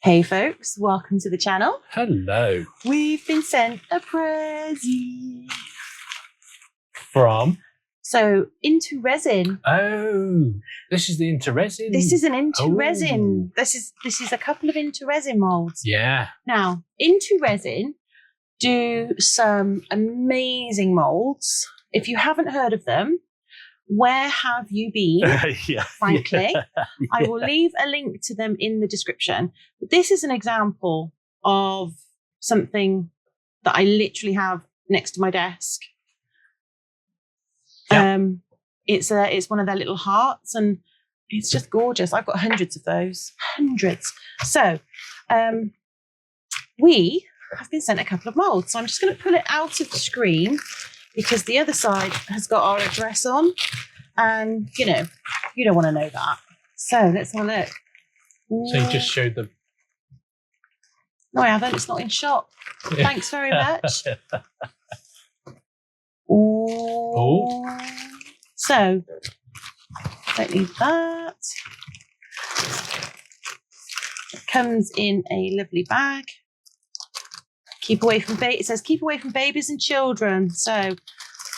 Hey folks, welcome to the channel. Hello. We've been sent a present. From? So, IntoResin. Oh, this is the IntoResin. This is an IntoResin. Oh. This is a couple of IntoResin molds. Yeah. Now, IntoResin do some amazing molds. If you haven't heard of them, where have you been? Yeah. Frankly, Yeah. I will leave a link to them in the description. But this is an example of something that I literally have next to my desk. Yep. It's one of their little hearts, and it's just gorgeous. I've got hundreds of those, hundreds. So, we have been sent a couple of molds. So I'm just going to pull it out of the screen because the other side has got our address on, and you don't want to know that. So let's have a look. So you just showed them. No, I haven't. It's not in shop. Yeah. Thanks very much. Oh. So, don't need that. It comes in a lovely bag. Keep away from it says keep away from babies and children. So,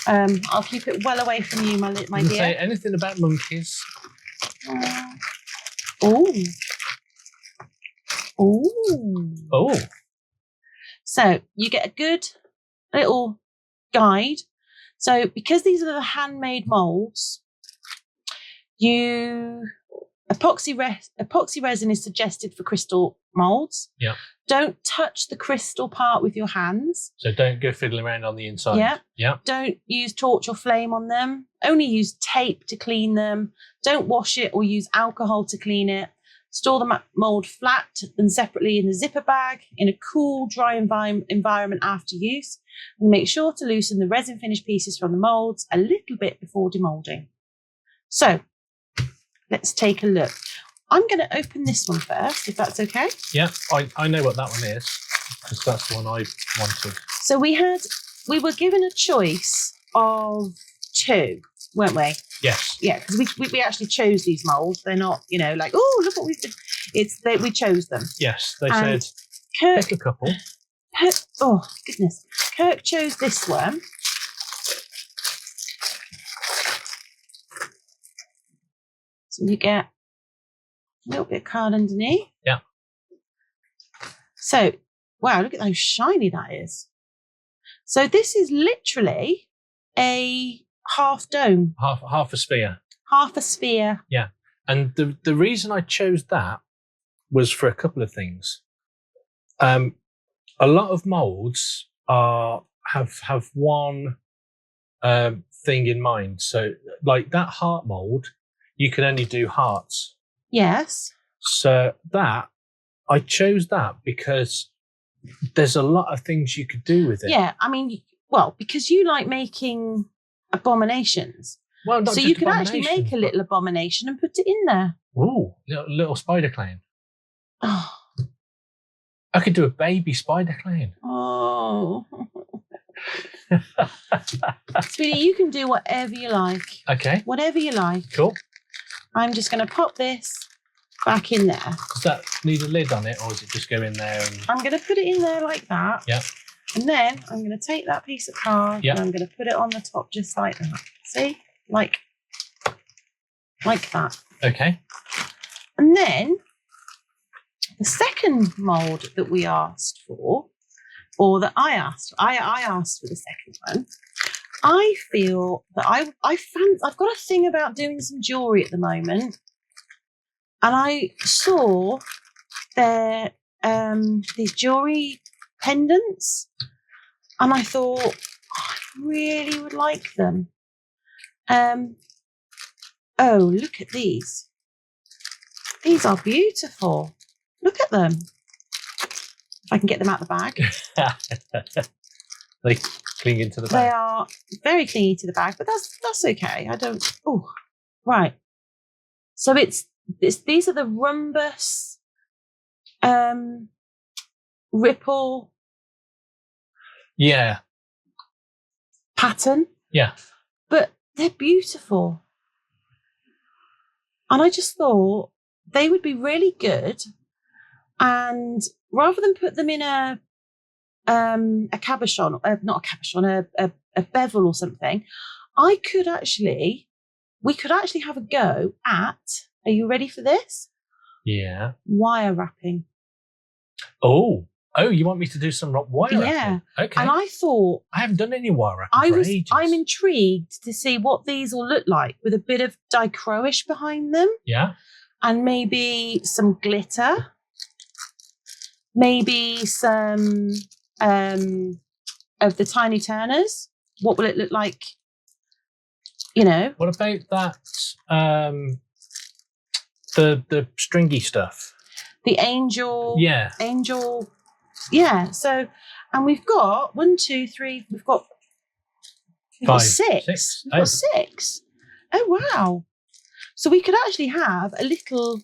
I'll keep it well away from you, my Didn't dear. say anything about monkeys. Oh. Oh. So you get a good little guide. So because these are the handmade molds, epoxy resin is suggested for crystal molds. Yeah. Don't touch the crystal part with your hands. So don't go fiddling around on the inside. Yeah. Yeah. Don't use torch or flame on them. Only use tape to clean them. Don't wash it or use alcohol to clean it. Store the mold flat and separately in the zipper bag in a cool, dry environment after use. And make sure to loosen the resin finish pieces from the molds a little bit before demoulding. So let's take a look. I'm going to open this one first, if that's okay. Yeah, I know what that one is, because that's the one I wanted. So we were given a choice of two, weren't we? Yes. Yeah, because we actually chose these molds. They're not, like, oh, look what we've done. We chose them. Yes, they And said Kirk, pick a couple. oh, goodness. Kirk chose this one. So you get a little bit of card underneath. Yeah. So, wow, look at how shiny that is. So this is literally a half dome. Half a sphere. Half a sphere. Yeah. And the reason I chose that was for a couple of things. A lot of molds have one thing in mind. So like that heart mold, you can only do hearts. Yes. So I chose that because there's a lot of things you could do with it. Yeah, I mean, well, because you like making abominations. Well, not so just you can actually make a little abomination and put it in there. Ooh, little spider clown. Oh. I could do a baby spider clown. Oh. Sweetie, you can do whatever you like. Okay. Whatever you like. Cool. I'm just going to pop this back in there. Does that need a lid on it, or does it just go in there? And... I'm going to put it in there like that. Yeah. And then I'm going to take that piece of card and I'm going to put it on the top just like that. See? Like that. Okay. And then the second mold that we asked for, or that I asked for the second one. I feel that I've got a thing about doing some jewellery at the moment, and I saw these jewellery pendants, and I thought I really would like them. Oh, look at these. These are beautiful. Look at them. If I can get them out of the bag. They cling into the bag. They are very clingy to the bag, but that's okay. I don't. Oh, right. So these are the rhombus, ripple. Yeah. Pattern. Yeah. But they're beautiful. And I just thought they would be really good And rather than put them in a cabochon, not a cabochon, a bevel or something, we could actually have a go at, are you ready for this? Yeah. Wire wrapping. Oh, you want me to do some wire wrapping? Yeah. Okay. And I thought, I haven't done any wire wrapping for ages. I'm intrigued to see what these will look like with a bit of dichroic behind them. Yeah. And maybe some glitter. Maybe some of the tiny turners. What will it look like? You know. What about that? The stringy stuff. The angel. Yeah. Angel. Yeah. So, and we've got 1, 2, 3. We've got 5, 6. 6. We've got 6. Oh wow! So we could actually have a little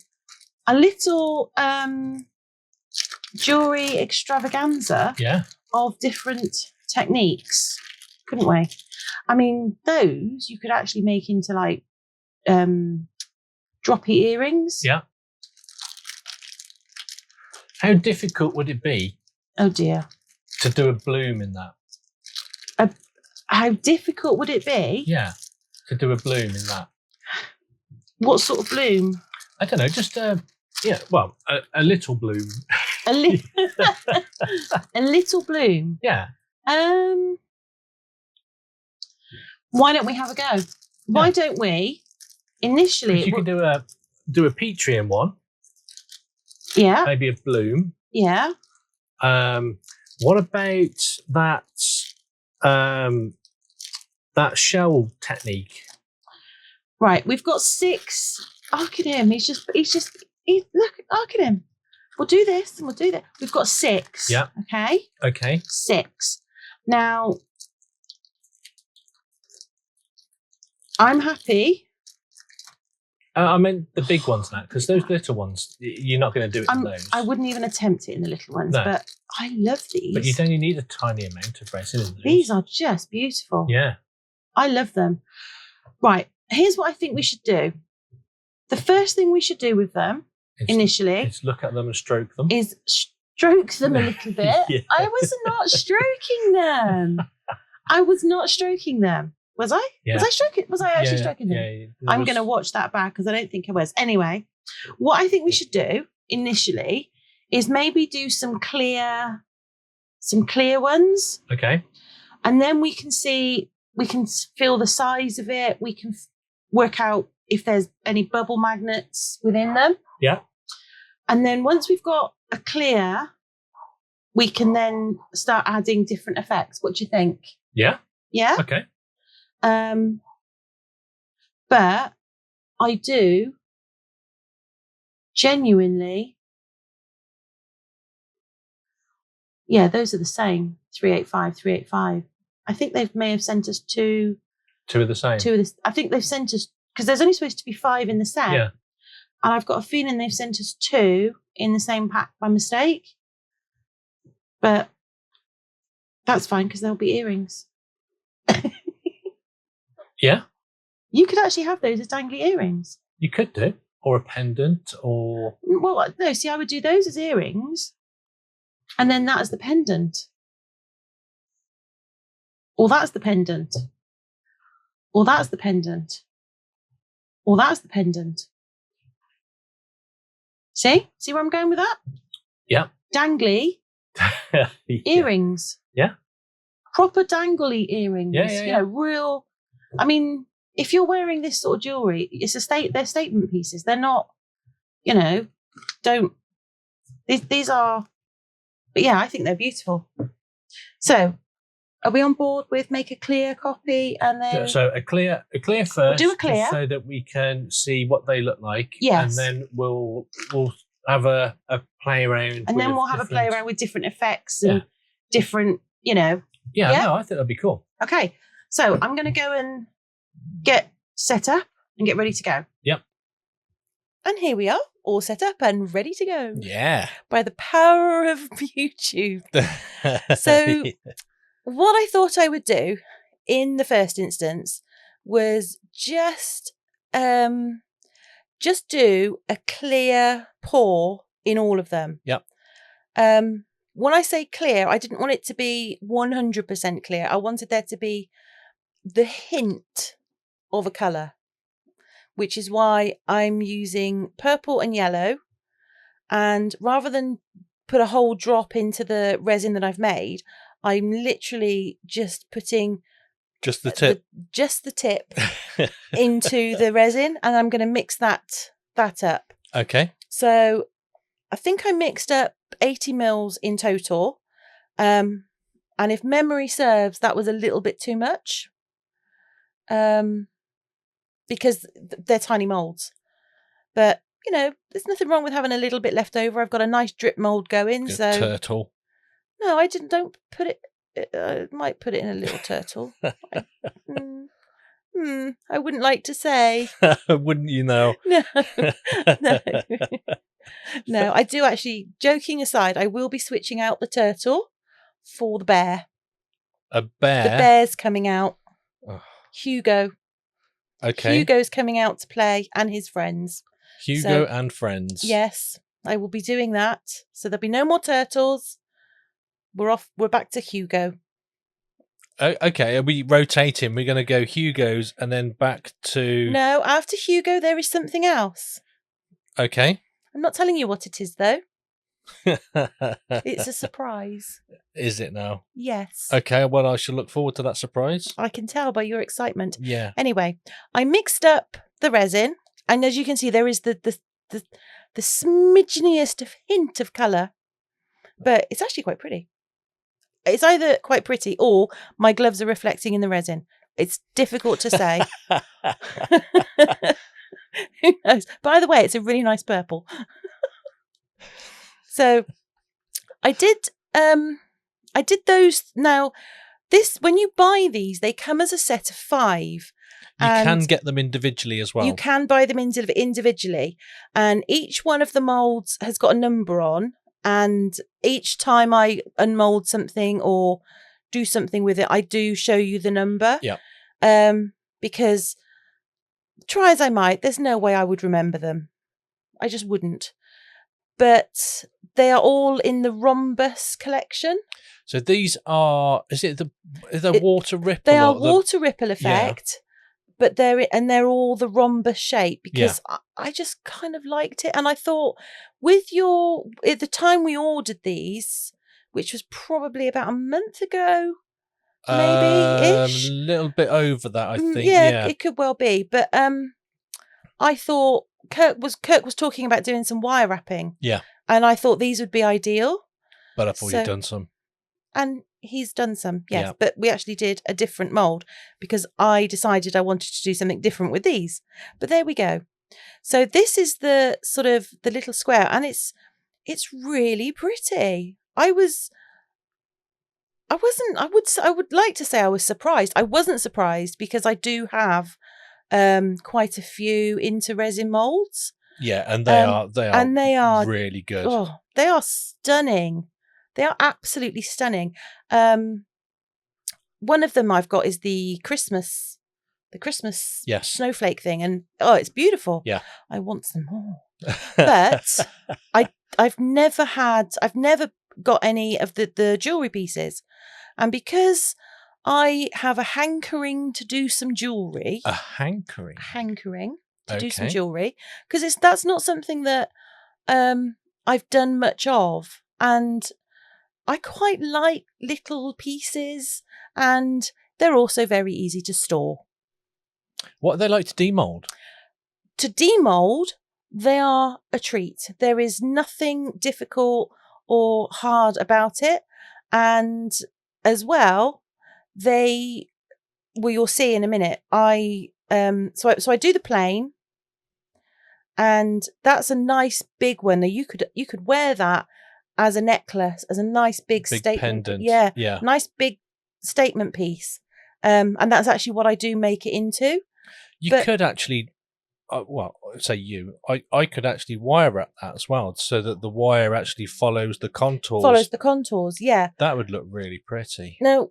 jewellery extravaganza. Yeah. Of different techniques, couldn't we? I mean, those you could actually make into like droppy earrings. Yeah. How difficult would it be? Oh dear. To do a bloom in that. How difficult would it be? Yeah. To do a bloom in that. What sort of bloom? I don't know. Just a little bloom. A little bloom. Yeah. Why don't we have a go? Why don't we initially? You could do a peach tree in one. Yeah. Maybe a bloom. Yeah. What about that that shell technique? Right, we've got 6. Look at him. Look at him. We'll do this and we'll do that. We've got 6. Yeah. Okay. Okay. 6. Now, I'm happy. I meant the big ones now, because those little ones, you're not going to do it in those. I wouldn't even attempt it in the little ones, No. but I love these. But you'd only need a tiny amount of resin in those. These are just beautiful. Yeah. I love them. Right, here's what I think we should do. The first thing we should do with them initially is look at them and stroke them. Is stroke them a little bit. Yeah. I was not stroking them. I was not stroking them. Was I? Yeah. Was I actually stroking them? Yeah. I'm going to watch that back because I don't think I was. Anyway, what I think we should do initially is maybe do some clear ones. Okay. And then we can feel the size of it. We can work out if there's any bubble magnets within them. Yeah. And then once we've got a clear, we can then start adding different effects. What do you think? Yeah. Yeah. Okay. But I do genuinely. Yeah, those are the same. 385, 385. I think they may have sent us two. Two of the same. I think they've sent us, because there's only supposed to be 5 in the set. Yeah. And I've got a feeling they've sent us 2 in the same pack by mistake. But that's fine because there'll be earrings. Yeah. You could actually have those as dangly earrings. You could do. Or a pendant or... Well, no, see, I would do those as earrings. And then that as the pendant. Or that's the pendant. Or that's the pendant. Or that's the pendant. See? See where I'm going with that? Yeah. Dangly earrings. Yeah. Proper dangly earrings. Yeah. You know, real. I mean, if you're wearing this sort of jewellery, they're statement pieces. They're not, these are, but yeah, I think they're beautiful. So, are we on board with make a clear copy and then? So a clear first. We'll do a clear so that we can see what they look like. Yes. And then we'll have a play around. And then we'll have a play around with different effects and different, Yeah, no, I think that'd be cool. Okay. So I'm going to go and get set up and get ready to go. Yep. And here we are, all set up and ready to go. Yeah. By the power of YouTube. So what I thought I would do in the first instance was just do a clear pour in all of them. Yep. When I say clear, I didn't want it to be 100% clear. I wanted there to be the hint of a colour, which is why I'm using purple and yellow. And rather than put a whole drop into the resin that I've made, I'm literally just putting just the tip, the tip into the resin, and I'm going to mix that up. Okay. So I think I mixed up 80 mils in total. And if memory serves, that was a little bit too much. Because they're tiny moulds. But, you know, there's nothing wrong with having a little bit left over. I've got a nice drip mould going. Good so turtle. No, I didn't. Don't put it. I might put it in a little turtle. I wouldn't like to say. Wouldn't you know? No. No, I do actually, joking aside, I will be switching out the turtle for the bear. A bear? The bear's coming out. Oh. Hugo. Okay. Hugo's coming out to play and his friends. Hugo and friends. Yes, I will be doing that. So there'll be no more turtles. We're off. We're back to Hugo. Okay, are we rotating? We're going to go Hugo's and then back to... No, after Hugo, there is something else. Okay. I'm not telling you what it is, though. It's a surprise. Is it now? Yes. Okay, well, I shall look forward to that surprise. I can tell by your excitement. Yeah. Anyway, I mixed up the resin, and as you can see, there is the smidgeniest of hint of colour, but it's actually quite pretty. It's either quite pretty or my gloves are reflecting in the resin. It's difficult to say. Who knows? By the way, it's a really nice purple. So I did those. Now, when you buy these, they come as a set of 5. You can get them individually as well. You can buy them individually, and each one of the moulds has got a number on. And each time I unmold something or do something with it, I do show you the number. Yeah. Because try as I might, there's no way I would remember them. I just wouldn't. But they are all in the rhombus collection. So these are, is it the water ripple? They are water ripple effect. But they're all the rhombus shape because I just kind of liked it. And I thought at the time we ordered these, which was probably about a month ago, maybe-ish. A little bit over that, I think. Yeah, it could well be. But I thought Kirk was talking about doing some wire wrapping. Yeah. And I thought these would be ideal. But I thought you'd done some. And he's done some, yes. Yeah. But we actually did a different mould because I decided I wanted to do something different with these. But there we go. So this is the sort of the little square, and it's really pretty. I would like to say I was surprised. I wasn't surprised because I do have quite a few IntoResin moulds. Yeah, and they are really good. Oh, they are stunning. They are absolutely stunning. One of them I've got is the Christmas snowflake thing, and it's beautiful. Yeah, I want some more. But I've never got any of the jewellery pieces, and because I have a hankering to do some jewellery. A hankering to do some jewellery, because that's not something that I've done much of, and I quite like little pieces, and they're also very easy to store. What are they like to demould? To demould, they are a treat. There is nothing difficult or hard about it. And as well, you'll see in a minute, so I do the plain, and that's a nice big one. Now you could wear that as a necklace, as a nice big statement pendant. Yeah, nice big statement piece. And that's actually what I do make it into. You could actually, I could actually wire wrap that as well, so that the wire actually follows the contours. Yeah, that would look really pretty. Now,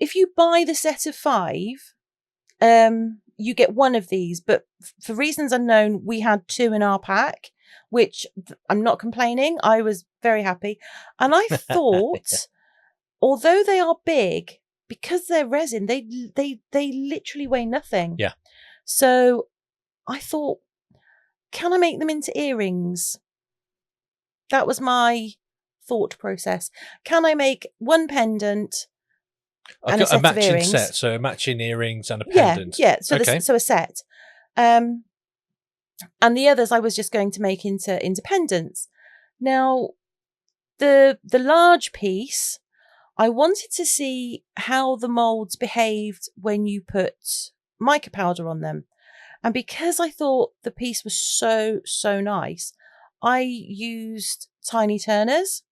if you buy the set of 5, you get one of these, but for reasons unknown, we had 2 in our pack. which I'm not complaining. I was very happy. And I thought, although they are big, because they're resin, they literally weigh nothing. Yeah. So I thought, can I make them into earrings? That was my thought process. Can I make one pendant and a set of matching earrings? set, so matching earrings and a pendant. Yeah. So okay. so a set. And the others I was just going to make into pendants. Now, the large piece, I wanted to see how the moulds behaved when you put mica powder on them. And because I thought the piece was so nice, I used tiny turners.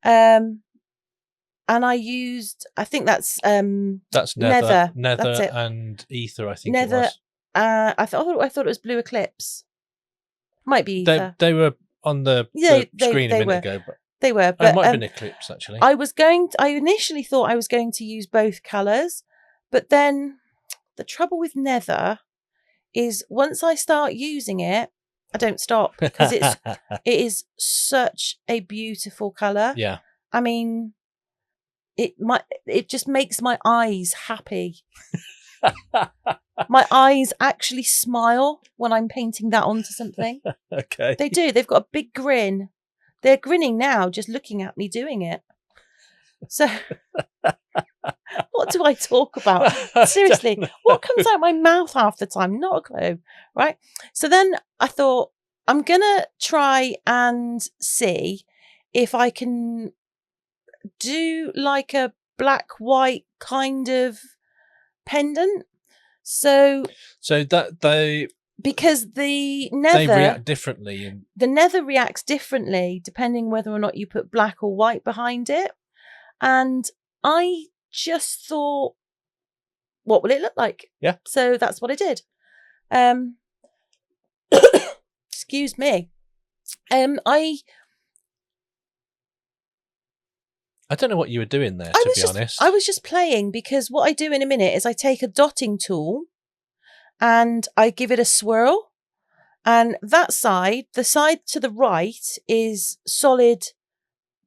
And I used, I think that's nether. That's it. And ether, I think nether, it was. I thought it was blue eclipse. Might be ether. They were on the screen a minute ago, but they were. But it might have been eclipse actually. I initially thought I was going to use both colours, but then the trouble with nether is once I start using it, I don't stop because it is such a beautiful colour. Yeah. I mean, it just makes my eyes happy. My eyes actually smile when I'm painting that onto something. Okay. They do. They've got a big grin. They're grinning now just looking at me doing it. So what do I talk about? Seriously, what comes out my mouth half the time? Not a clue, right? So then I thought, I'm going to try and see if I can do like a black-white kind of pendant. So that because the nether, they react differently. The nether reacts differently depending whether or not you put black or white behind it. And I just thought, what will it look like? Yeah. So that's what I did. Excuse me. I don't know what you were doing there, to be honest. I was just playing because what I do in a minute is I take a dotting tool and I give it a swirl. And that side, the side to the right is solid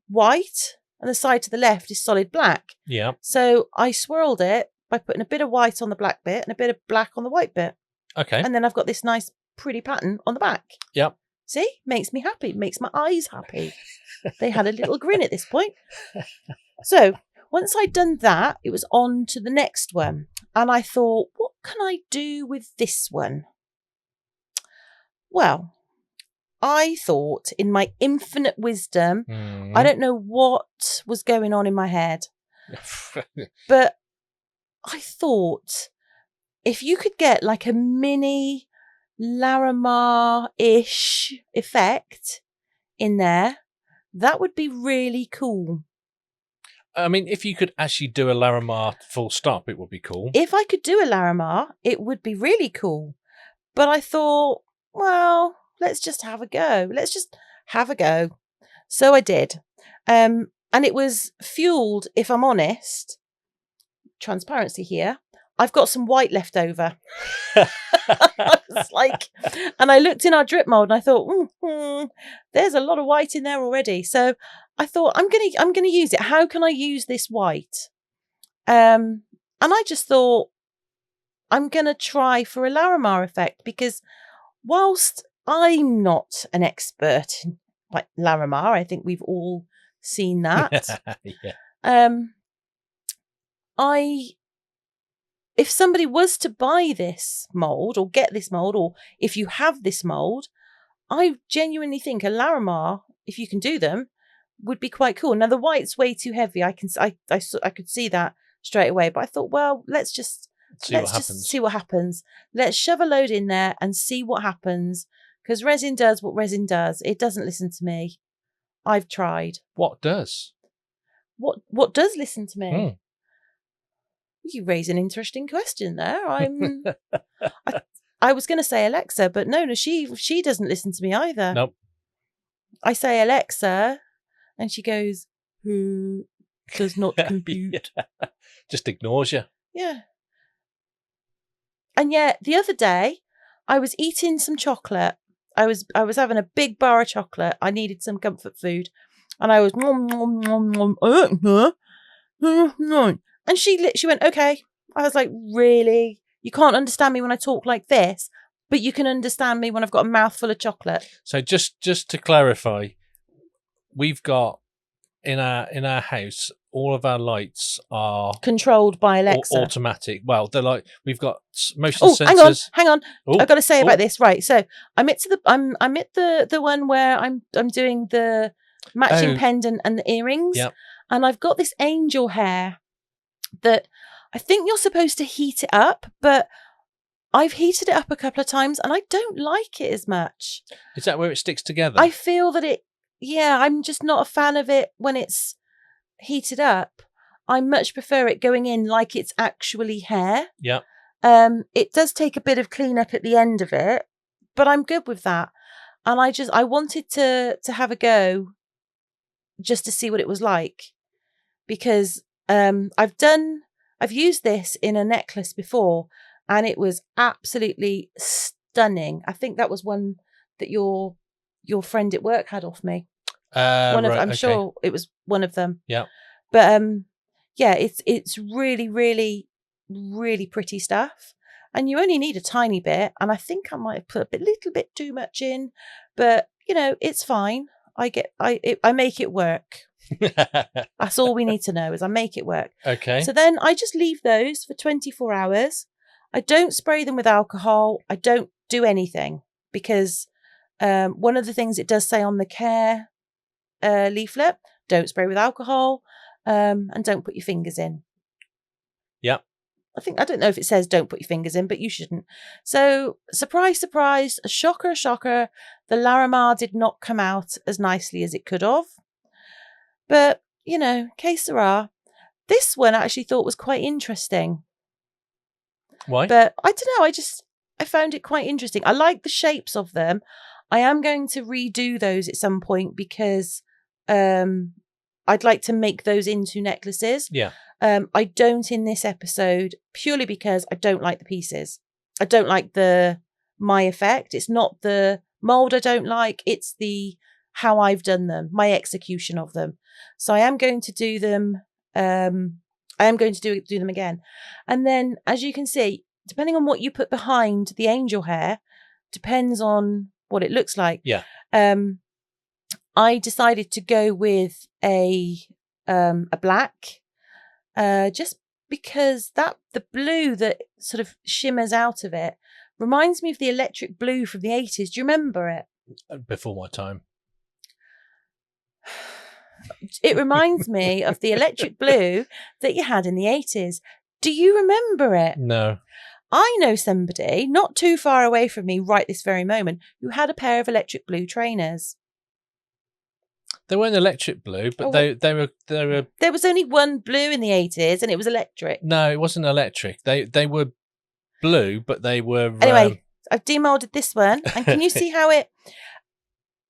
white and the side to the left is solid black. Yeah. So I swirled it by putting a bit of white on the black bit and a bit of black on the white bit. Okay. And then I've got this nice pretty pattern on the back. Yep. See? Makes me happy. Makes my eyes happy. They had a little grin at this point. So once I'd done that, it was on to the next one. And I thought, what can I do with this one? Well, I thought in my infinite wisdom, I don't know what was going on in my head, but I thought if you could get like a mini larimar-ish effect in there, that would be really cool. I mean, if you could actually do a larimar full stop, it would be cool. If I could do a larimar, it would be really cool. But I thought, well, let's just have a go. So I did. And it was fueled, if I'm honest, transparency here, I've got some white left over. I was like, and I looked in our drip mold and I thought, there's a lot of white in there already. So I thought, I'm gonna use it. How can I use this white? And I just thought, I'm gonna try for a larimar effect because whilst I'm not an expert in like larimar, I think we've all seen that. Yeah. If somebody was to buy this mould or get this mould, or if you have this mould, I genuinely think a larimar, if you can do them, would be quite cool. Now the white's way too heavy. I could see that straight away, but I thought, well, let's just see what happens. Let's shove a load in there and see what happens. Because resin does what resin does. It doesn't listen to me. I've tried. What does? What does listen to me? You raise an interesting question there. I was going to say Alexa, but no, she doesn't listen to me either. Nope. I say Alexa, and she goes, "Who does not compute?" Yeah. Just ignores you. Yeah. And yet the other day, I was eating some chocolate, I was having a big bar of chocolate. I needed some comfort food, and I was nom, nom, nom, nom, and she went, okay. I was like, really? You can't understand me when I talk like this, but you can understand me when I've got a mouthful of chocolate. So just to clarify, we've got in our house, all of our lights are controlled by Alexa, automatic. Well, they're like, we've got motion sensors. Hang on. I've got to say about this, right? So I'm at the one where I'm doing the matching pendant and the earrings, and I've got this angel hair that I think you're supposed to heat it up, but I've heated it up a couple of times and I don't like it as much. Is that where it sticks together? I feel that I'm just not a fan of it when it's heated up. I much prefer it going in like it's actually hair. Yeah. It does take a bit of cleanup at the end of it, but I'm good with that. And I wanted to have a go just to see what it was like, because I've used this in a necklace before and it was absolutely stunning. I think that was one that your friend at work had off me. I'm sure it was one of them. Yeah. But it's really, really, really pretty stuff. And you only need a tiny bit. And I think I might have put a little bit too much in, but it's fine. I make it work. That's all we need to know, is I make it work. Okay. So then I just leave those for 24 hours. I don't spray them with alcohol. I don't do anything, because one of the things it does say on the care leaflet, don't spray with alcohol, and don't put your fingers in. Yeah. I don't know if it says don't put your fingers in, but you shouldn't. So surprise, surprise, a shocker, the larimar did not come out as nicely as it could have. But, que sera. This one I actually thought was quite interesting. Why? But I don't know, I found it quite interesting. I like the shapes of them. I am going to redo those at some point, because I'd like to make those into necklaces. Yeah. I don't in this episode, purely because I don't like the pieces. I don't like my effect. It's not the mould I don't like. It's how I've done them, my execution of them. So I am going to do them. I am going to do them again. And then, as you can see, depending on what you put behind the angel hair, depends on what it looks like. Yeah. I decided to go with a black, just because the blue that sort of shimmers out of it reminds me of the electric blue from the 80s. Do you remember it? Before my time. It reminds me of the electric blue that you had in the 80s. Do you remember it? No. I know somebody not too far away from me right this very moment who had a pair of electric blue trainers. They weren't electric blue, but they were. There was only one blue in the 80s, and it was electric. No, it wasn't electric. They were blue, but they were. Anyway, I've demolded this one, and can you see how I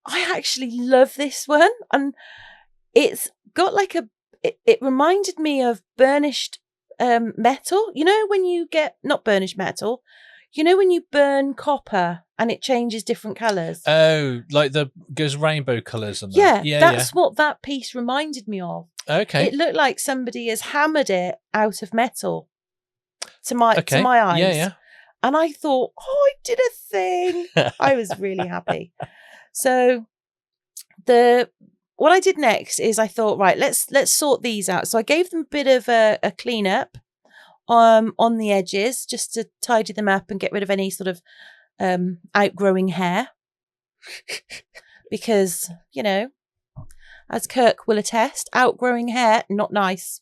actually love this one, and it's got like it reminded me of burnished metal. When you get, not burnished metal, when you burn copper and it changes different colours. Oh, like goes rainbow colours and that. Yeah, that's what that piece reminded me of. Okay. It looked like somebody has hammered it out of metal to my eyes. Yeah. And I thought, I did a thing. I was really happy. So what I did next is I thought, right, let's sort these out. So I gave them a bit of a clean up on the edges, just to tidy them up and get rid of any sort of outgrowing hair. Because, as Kirk will attest, outgrowing hair, not nice.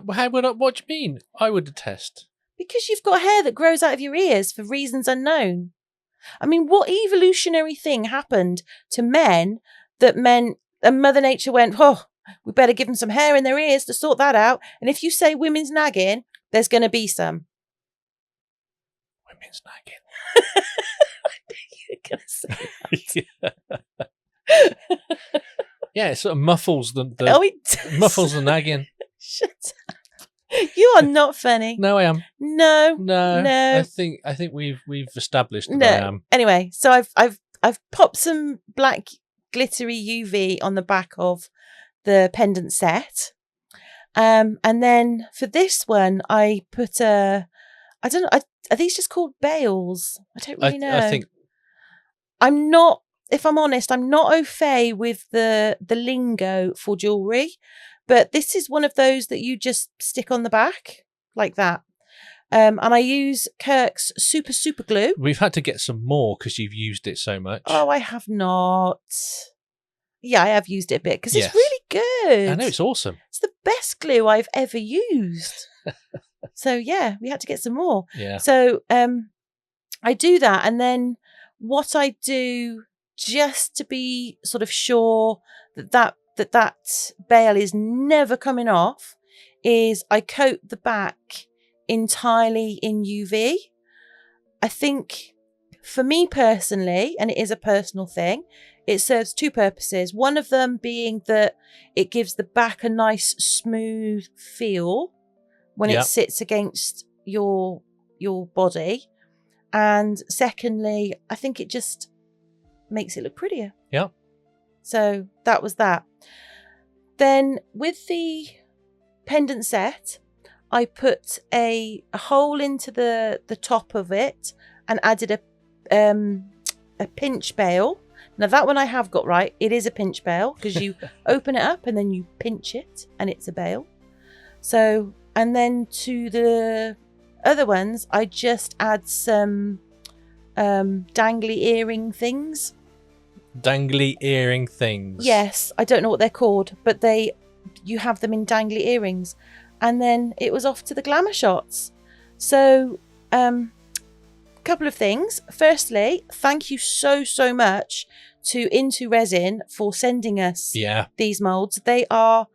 What do you mean? I would attest. Because you've got hair that grows out of your ears for reasons unknown. I mean, what evolutionary thing happened to men that meant, and Mother Nature went, we better give them some hair in their ears to sort that out. And if you say women's nagging, there's going to be some. Women's nagging. I knew you were going to say that. Yeah, it sort of muffles the muffles the nagging. Shut up. You are not funny. No, I am. No. I think we've established that I am. Anyway, so I've popped some black glittery UV on the back of the pendant set. And then for this one, I put I don't know, are these just called bails? I don't really know. I think I'm not, if I'm honest, I'm not au fait with the lingo for jewellery, but this is one of those that you just stick on the back like that. And I use Kirk's super glue. we've had to get some more because you've used it so much. Oh, I have not. Yeah, I have used it a bit because Yes. it's really good. I know, it's awesome. It's the best glue I've ever used. So yeah, we had to get some more. Yeah. So I do that, and then what I do, just to be sort of sure that bail is never coming off, is I coat the back entirely in UV. I think for me personally, and it is a personal thing, it serves two purposes. One of them being that it gives the back a nice smooth feel when it sits against your body. And secondly, I think it just makes it look prettier. Yeah. So that was that. Then with the pendant set, I put a hole into the top of it and added a pinch bail. Now that one I have got right. It is a pinch bail because you open it up and then you pinch it and it's a bail. So, and then to the other ones, I just add some dangly earring things. Dangly earring things. Yes, I don't know what they're called, but you have them in dangly earrings. And then it was off to the glamour shots. So, couple of things. Firstly, thank you so much to IntoResin for sending us these moulds. They are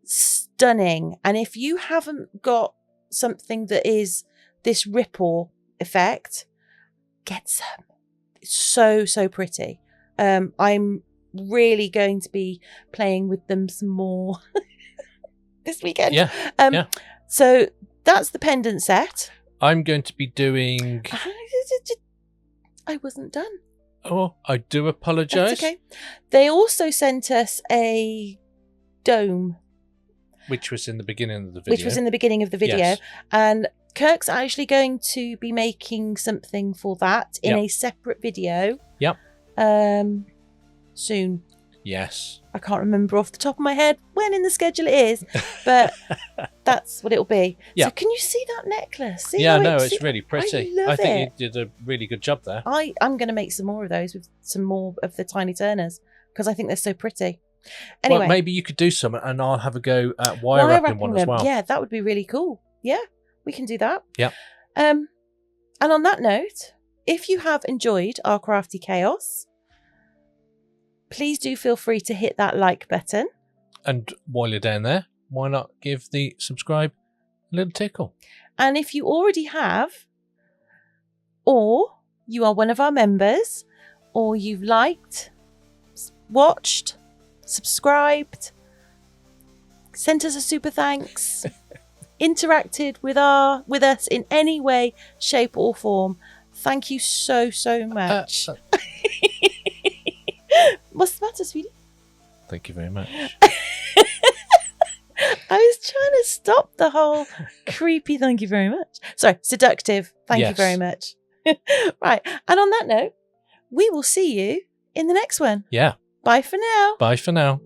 stunning. And if you haven't got something that is this ripple effect, get some. It's so pretty. I'm really going to be playing with them some more this weekend. So that's the pendant set. I'm going to be doing... I wasn't done. Oh, I do apologise. That's okay. They also sent us a dome. Which was in the beginning of the video. Yes. And Kirk's actually going to be making something for that in a separate video. Yep. Soon. Yes. I can't remember off the top of my head when in the schedule it is, but that's what it'll be. Yeah. So can you see that necklace? See it's really pretty. I love think you did a really good job there. I'm going to make some more of those with some more of the tiny turners because I think they're so pretty. Anyway, well, maybe you could do some and I'll have a go at wire wrapping one as well. Yeah, that would be really cool. Yeah, we can do that. Yeah. And on that note, if you have enjoyed our crafty chaos, please do feel free to hit that like button. And while you're down there, why not give the subscribe a little tickle? And if you already have, or you are one of our members, or you've liked, watched, subscribed, sent us a super thanks, interacted with us in any way, shape or form, thank you so much. What's the matter, sweetie? Thank you very much. I was trying to stop the whole creepy thank you very much. Sorry, seductive thank you very much. Right, and on that note, we will see you in the next one. Yeah. Bye for now. Bye for now.